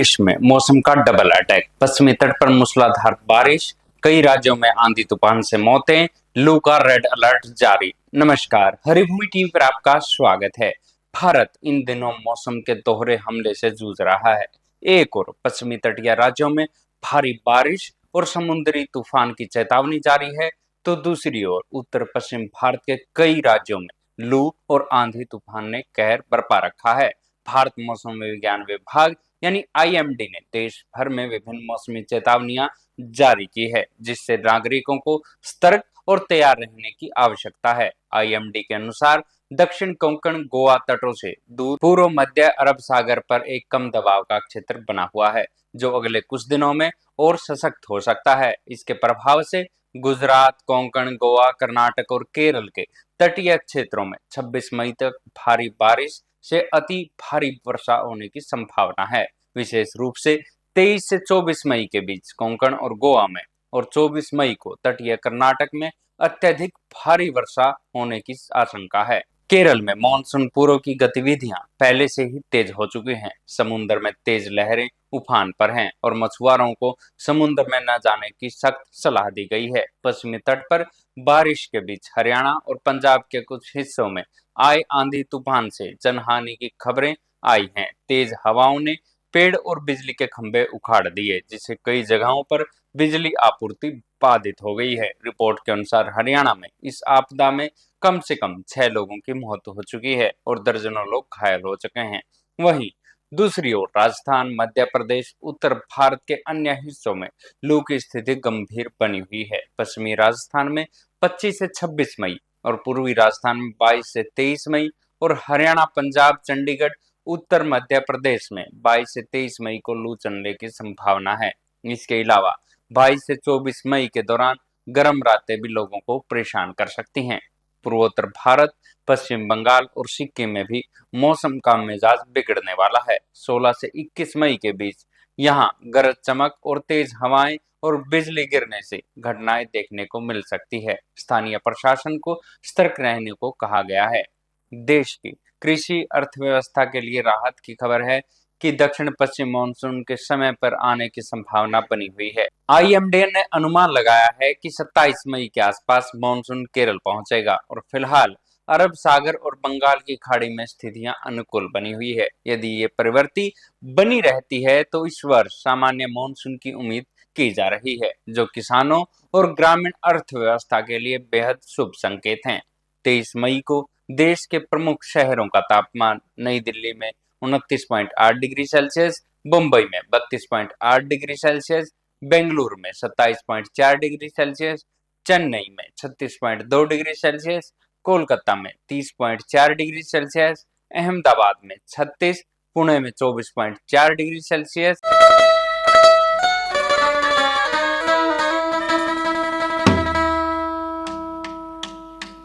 देश में मौसम का डबल अटैक, पश्चिमी तट पर मूसलाधार बारिश, कई राज्यों में आंधी तूफान से मौतें, लू का रेड अलर्ट जारी। नमस्कार, हरिभूमि टीवी पर आपका स्वागत है। भारत इन दिनों मौसम के दोहरे हमले से जूझ रहा है। एक और पश्चिमी तटीय राज्यों में भारी बारिश और समुद्री तूफान की चेतावनी जारी है, तो दूसरी ओर उत्तर पश्चिम भारत के कई राज्यों में लू और आंधी तूफान ने कहर बरपा रखा है। भारत मौसम विज्ञान विभाग यानी आईएमडी ने देश भर में विभिन्न मौसमी चेतावनियां जारी की है, जिससे नागरिकों को सतर्क और तैयार रहने की आवश्यकता है। आईएमडी के अनुसार दक्षिण कोंकण गोवा तटों से दूर पूर्व मध्य अरब सागर पर एक कम दबाव का क्षेत्र बना हुआ है, जो अगले कुछ दिनों में और सशक्त हो सकता है। इसके प्रभाव से गुजरात, कोंकण, गोवा, कर्नाटक और केरल के तटीय क्षेत्रों में 26 मई तक भारी बारिश से अति भारी वर्षा होने की संभावना है। विशेष रूप से 23 से 24 मई के बीच कोंकण और गोवा में और 24 मई को तटीय कर्नाटक में अत्यधिक भारी वर्षा होने की आशंका है। केरल में मानसून पूर्व की गतिविधियां पहले से ही तेज हो चुकी हैं। समुद्र में तेज लहरें उफान पर हैं और मछुआरों को समुद्र में न जाने की सख्त सलाह दी गई है। पश्चिमी तट पर बारिश के बीच हरियाणा और पंजाब के कुछ हिस्सों में आए आंधी तूफान से जनहानि की खबरें आई हैं। तेज हवाओं ने पेड़ और बिजली के खंभे उखाड़ दिए, जिससे कई जगहों पर बिजली आपूर्ति बाधित हो गई है। रिपोर्ट के अनुसार हरियाणा में इस आपदा में कम से कम 6 लोगों की मौत हो चुकी है और दर्जनों लोग घायल हो चुके हैं। वहीं दूसरी ओर राजस्थान, मध्य प्रदेश, उत्तर भारत के अन्य हिस्सों में लू की स्थिति गंभीर बनी हुई है। पश्चिमी राजस्थान में 25 से 26 मई और पूर्वी राजस्थान में 22 से 23 मई और हरियाणा, पंजाब, चंडीगढ़, उत्तर मध्य प्रदेश में 22 से 23 मई को लू चलने की संभावना है। इसके अलावा 22 से 24 मई के दौरान गर्म रातें भी लोगों को परेशान कर सकती हैं। पूर्वोत्तर भारत, पश्चिम बंगाल और सिक्किम में भी मौसम का मिजाज बिगड़ने वाला है। 16 से 21 मई के बीच यहाँ गरज चमक और तेज हवाएं और बिजली गिरने से घटनाएं देखने को मिल सकती है। स्थानीय प्रशासन को सतर्क रहने को कहा गया है। देश की कृषि अर्थव्यवस्था के लिए राहत की खबर है कि दक्षिण पश्चिम मानसून के समय पर आने की संभावना बनी हुई है। आईएमडी ने अनुमान लगाया है कि 27 मई के आसपास मानसून केरल पहुंचेगा और फिलहाल अरब सागर और बंगाल की खाड़ी में स्थितियां अनुकूल बनी हुई है। यदि ये प्रवृत्ति बनी रहती है तो इस वर्ष सामान्य मानसून की उम्मीद की जा रही है, जो किसानों और ग्रामीण अर्थव्यवस्था के लिए बेहद शुभ संकेत हैं। 23 मई को देश के प्रमुख शहरों का तापमान नई दिल्ली में 29.8 डिग्री सेल्सियस, मुंबई में 32.8 डिग्री सेल्सियस, बेंगलुरु में 27.4 डिग्री सेल्सियस, चेन्नई में 36.2 डिग्री सेल्सियस, कोलकाता में 30.4 डिग्री सेल्सियस, अहमदाबाद में 36, पुणे में 24.4 डिग्री सेल्सियस